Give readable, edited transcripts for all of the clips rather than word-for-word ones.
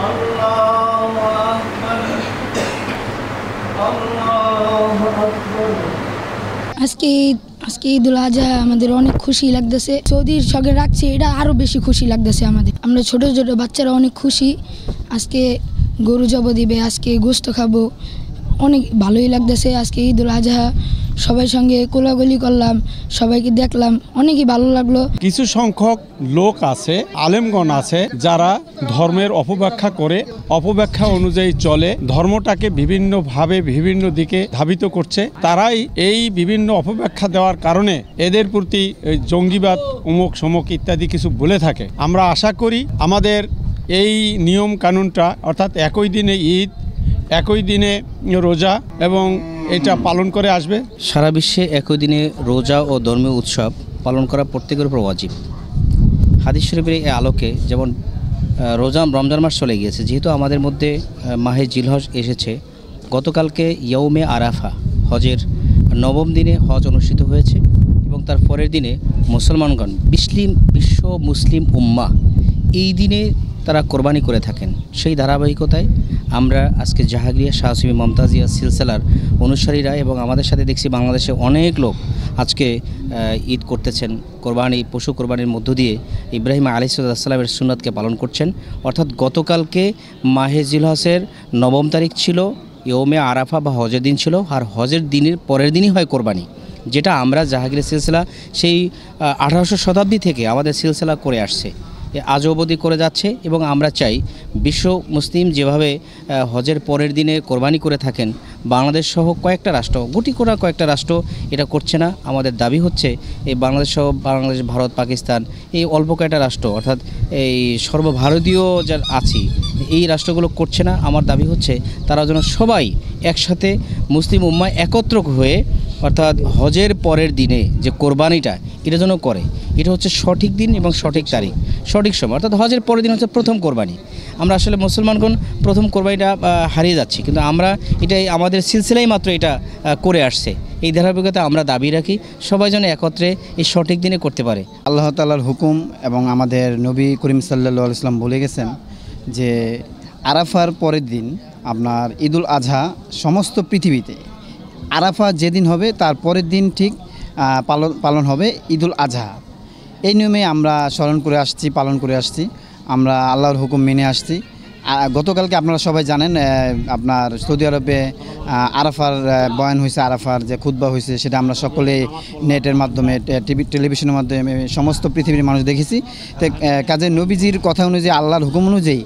আল্লাহু আকবার, আল্লাহু আকবার। আজকে ঈদুল আজহা আমাদের অনেক খুশি লাগতেছে। সৌদির সঙ্গে রাখছি, এটা আরো বেশি খুশি লাগতেছে আমাদের। আমরা ছোট ছোট বাচ্চারা অনেক খুশি। আজকে গরু জব দিবে, আজকে গোশত খাবো, অনেক ভালোই লাগতেছে। আজকে ঈদুল আজহা সবাই সঙ্গে কোলাকুলি করলাম, সবাইকে দেখলাম, অনেকই ভালো লাগলো। কিছু সংখ্যক লোক আছে, আলেমগণ আছে, যারা ধর্মের অপব্যাখ্যা করে, অপব্যাখ্যা অনুযায়ী চলে, ধর্মটাকে বিভিন্নভাবে বিভিন্ন দিকে ধাবিত করছে। তারাই এই বিভিন্ন অপব্যাখ্যা দেওয়ার কারণে এদের প্রতি জঙ্গিবাদ, অমুক সমুক ইত্যাদি কিছু বলে থাকে। আমরা আশা করি আমাদের এই নিয়ম কানুনটা, অর্থাৎ একই দিনে ঈদ, একই দিনে রোজা এবং এটা পালন করে আসবে। সারা বিশ্বে একই দিনে রোজা ও ধর্মীয় উৎসব পালন করা প্রত্যেকের উপর ওয়াজিব। হাদিস শরীফের এই আলোকে যেমন রমজান মাস চলে গিয়েছে, যেহেতু আমাদের মধ্যে মাহে জিলহজ এসেছে, গতকালকে ইয়ৌমে আরাফা, হজের নবম দিনে হজ অনুষ্ঠিত হয়েছে এবং তার পরের দিনে মুসলমানগণ বিশ্ব মুসলিম উম্মাহ এই দিনে তারা কোরবানি করে থাকেন। সেই ধারাবাহিকতায় আমরা আজকে জাহাঙ্গীরিয়া শাহসুবি মমতাজিয়া সিলসিলার অনুসারীরা এবং আমাদের সাথে দেখছি বাংলাদেশে অনেক লোক আজকে ঈদ করতেছেন, পশু কোরবানির মধ্য দিয়ে ইব্রাহিম আলাইহিসসালামের সুন্নাতকে পালন করছেন। অর্থাৎ গতকালকে মাহে জিলহজের নবম তারিখ ছিল, ইয়ৌমে আরাফা বা হজের দিন ছিল, আর হজের দিনের পরের দিনই হয় কোরবানি, যেটা আমরা জাহাঙ্গীরিয়া সিলসিলা সেই 1800 শতাব্দী থেকে আমাদের সিলসিলা করে আসছে, আজ অবধি করে যাচ্ছে। এবং আমরা চাই বিশ্ব মুসলিম যেভাবে হজের পরের দিনে কোরবানি করে থাকেন, বাংলাদেশ সহ কয়েকটা রাষ্ট্র, কয়েকটা রাষ্ট্র এটা করছে না। আমাদের দাবি হচ্ছে এই বাংলাদেশ সহ বাংলাদেশ, ভারত, পাকিস্তান, এই অল্প কয়েকটা রাষ্ট্র, অর্থাৎ এই সর্বভারতীয় যা আছি, এই রাষ্ট্রগুলো করছে না। আমার দাবি হচ্ছে তারা যেন সবাই একসাথে মুসলিম উম্মাহ একত্র হয়ে, অর্থাৎ হজের পরের দিনে যে কোরবানিটা, এটা যেন করে। এটা হচ্ছে সঠিক দিন এবং সঠিক তারিখ, সঠিক সময়। অর্থাৎ হজের পরের দিন হচ্ছে প্রথম কোরবানি। আমরা আসলে মুসলমানগণ প্রথম কোরবানিটা হারিয়ে যাচ্ছি, কিন্তু আমরা এটাই আমাদের সিলসিলাই মাত্র এটা করে আসছে। এই ধারাবাহিকতা আমরা দাবি রাখি, সবাই যেন একত্রে এই সঠিক দিনে করতে পারে। আল্লাহ তাআলার হুকুম এবং আমাদের নবী করিম সাল্লাল্লাহু আলাইহি ওয়াসাল্লাম বলে গেছেন যে আরাফার পরের দিন আপনার ঈদুল আজহা সমস্ত পৃথিবীতে। আরাফা যেদিন হবে তার পরের দিন ঠিক পালন হবে ঈদুল আজহা। এই নিয়মে আমরা স্মরণ করে আসছি, পালন করে আসছি, আমরা আল্লাহর হুকুম মেনে আসছি। গতকালকে আপনারা সবাই জানেন, আপনার সৌদি আরবে আরাফার বয়ান হয়েছে, আরাফার যে খুতবা হয়েছে, সেটা আমরা সকলে নেটের মাধ্যমে, টেলিভিশনের মাধ্যমে সমস্ত পৃথিবীর মানুষ দেখেছি। তো কাজে নবীজির কথা অনুযায়ী, আল্লাহর হুকুম অনুযায়ী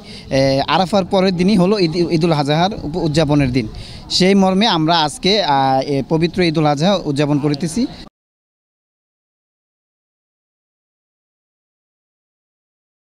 আরাফার পরের দিনই হলো ঈদুল আজহার উদযাপনের দিন। সেই মর্মে আমরা আজকে পবিত্র ঈদুল আজহা উদযাপন করিতেছি।